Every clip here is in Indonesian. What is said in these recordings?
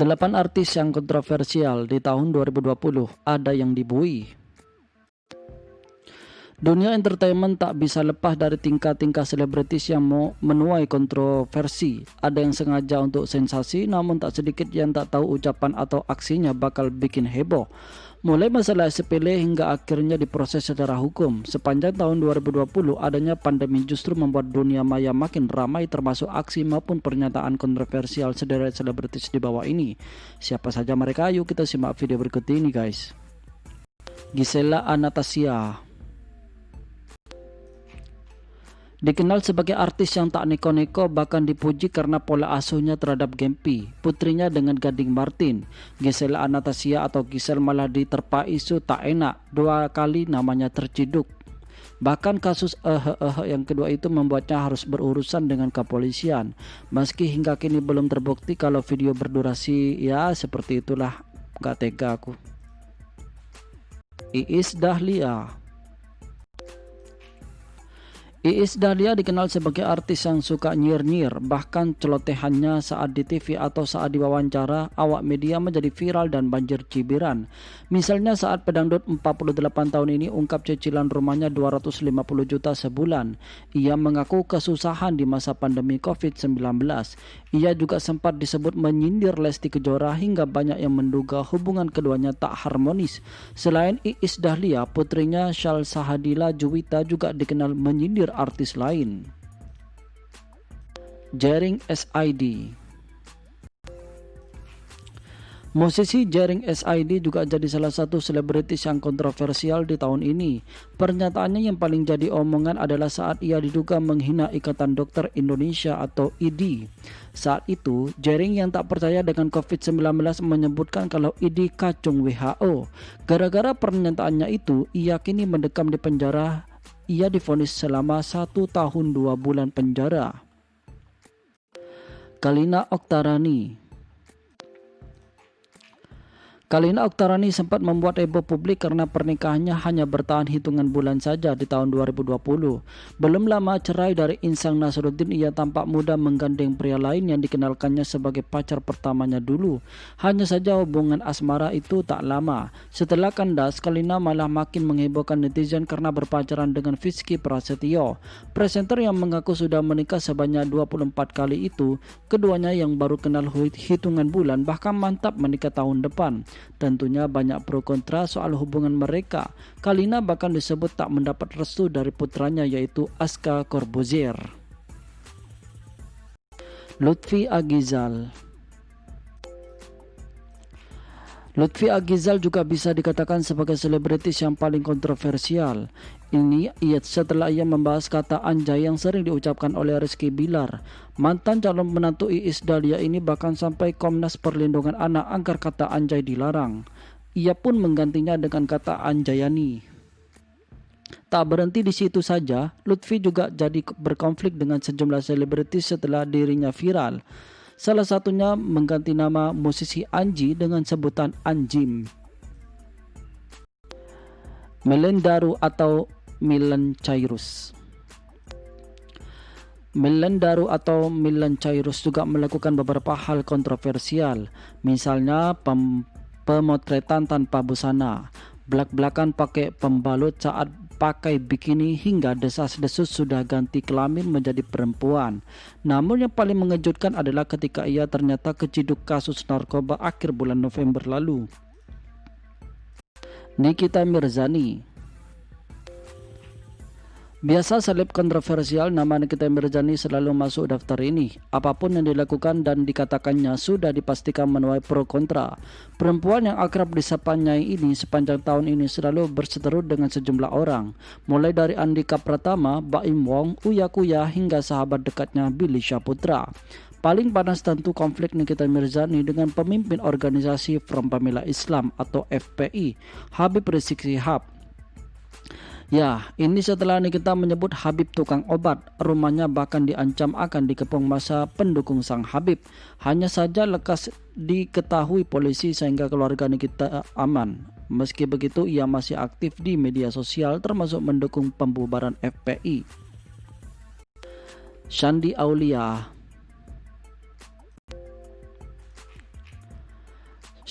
8 artis yang kontroversial di tahun 2020, ada yang dibui. Dunia entertainment tak bisa lepas dari tingkah-tingkah selebritis yang menuai kontroversi. Ada yang sengaja untuk sensasi, namun tak sedikit yang tak tahu ucapan atau aksinya bakal bikin heboh. Mulai masalah sepele hingga akhirnya diproses secara hukum. Sepanjang tahun 2020, adanya pandemi justru membuat dunia maya makin ramai, termasuk aksi maupun pernyataan kontroversial sederet selebritis di bawah ini. Siapa saja mereka? Yuk kita simak video berikut ini guys. Gisela Anastasia dikenal sebagai artis yang tak neko-neko, bahkan dipuji karena pola asuhnya terhadap Gempi, putrinya dengan Gading Martin. Gisela Anastasia atau Gisel malah diterpa isu tak enak, 2 kali namanya terciduk. Bahkan kasus yang kedua itu membuatnya harus berurusan dengan kepolisian. Meski hingga kini belum terbukti kalau video berdurasi, ya seperti itulah, gak tega aku. Iis Dahlia dikenal sebagai artis yang suka nyir-nyir, bahkan celotehannya saat di TV atau saat diwawancara awak media menjadi viral dan banjir cibiran. Misalnya saat pedangdut 48 tahun ini ungkap cicilan rumahnya 250 juta sebulan. Ia mengaku kesusahan di masa pandemi COVID-19. Ia juga sempat disebut menyindir Lesti Kejora hingga banyak yang menduga hubungan keduanya tak harmonis. Selain Iis Dahlia, putrinya Shalsahadila Juwita juga dikenal menyindir artis lain. Jering SID. Musisi Jering SID juga jadi salah satu selebritis yang kontroversial di tahun ini. Pernyataannya yang paling jadi omongan adalah saat ia diduga menghina Ikatan Dokter Indonesia atau IDI. Saat itu, Jering yang tak percaya dengan COVID-19 menyebutkan kalau IDI kacung WHO. Gara-gara pernyataannya itu, ia kini mendekam di penjara. Ia divonis selama 1 tahun 2 bulan penjara. Kalina Oktarani sempat membuat heboh publik karena pernikahannya hanya bertahan hitungan bulan saja di tahun 2020. Belum lama cerai dari Insang Nasruddin, ia tampak mudah menggandeng pria lain yang dikenalkannya sebagai pacar pertamanya dulu. Hanya saja hubungan asmara itu tak lama. Setelah kandas, Kalina malah makin menghebohkan netizen karena berpacaran dengan Rizky Prasetyo. Presenter yang mengaku sudah menikah sebanyak 24 kali itu, keduanya yang baru kenal hitungan bulan bahkan mantap menikah tahun depan. Tentunya banyak pro kontra soal hubungan mereka. Kalina bahkan disebut tak mendapat restu dari putranya yaitu Aska Corbuzier. Lutfi Agizal juga bisa dikatakan sebagai selebritis yang paling kontroversial. Ini setelah ia membahas kata anjay yang sering diucapkan oleh Rizky Bilar. Mantan calon menantu Iis Dahlia ini bahkan sampai Komnas Perlindungan Anak agar kata anjay dilarang. Ia pun menggantinya dengan kata anjayani. Tak berhenti di situ saja, Lutfi juga jadi berkonflik dengan sejumlah selebritis setelah dirinya viral. Salah satunya mengganti nama musisi Anji dengan sebutan Anjim. Melendaru atau Milan Cairus juga melakukan beberapa hal kontroversial. Misalnya pemotretan tanpa busana, belak-belakan pakai pembalut saat pakai bikini, hingga desas-desus sudah ganti kelamin menjadi perempuan. Namun yang paling mengejutkan adalah ketika ia ternyata keciduk kasus narkoba akhir bulan November lalu. Nikita Mirzani. Biasa seleb kontroversial, nama Nikita Mirzani selalu masuk daftar ini. Apapun yang dilakukan dan dikatakannya sudah dipastikan menuai pro kontra. Perempuan yang akrab disapa Nyai ini sepanjang tahun ini selalu berseteru dengan sejumlah orang, mulai dari Andika Pratama, Baim Wong, Uya Kuya hingga sahabat dekatnya Billy Syahputra. Paling panas tentu konflik Nikita Mirzani dengan pemimpin organisasi Front Pembela Islam atau FPI, Habib Rizik Syihab. Ya, ini setelah Nikita menyebut Habib tukang obat. Rumahnya bahkan diancam akan dikepung masa pendukung sang Habib. Hanya saja lekas diketahui polisi sehingga keluarga Nikita aman. Meski begitu, ia masih aktif di media sosial termasuk mendukung pembubaran FPI. Shandy Aulia.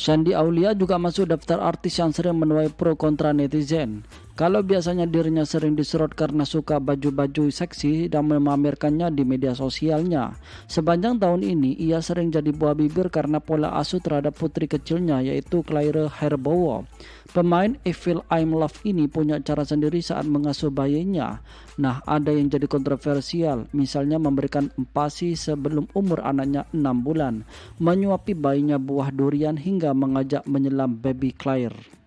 Shandy Aulia juga masuk daftar artis yang sering menuai pro kontra netizen. Kalau biasanya dirinya sering disorot karena suka baju-baju seksi dan memamerkannya di media sosialnya, sepanjang tahun ini ia sering jadi buah bibir karena pola asuh terhadap putri kecilnya yaitu Claire Herbowo. Pemain Evil I'm Love ini punya cara sendiri saat mengasuh bayinya. Nah, ada yang jadi kontroversial, misalnya memberikan empasi sebelum umur anaknya 6 bulan, menyuapi bayinya buah durian hingga mengajak menyelam baby Claire.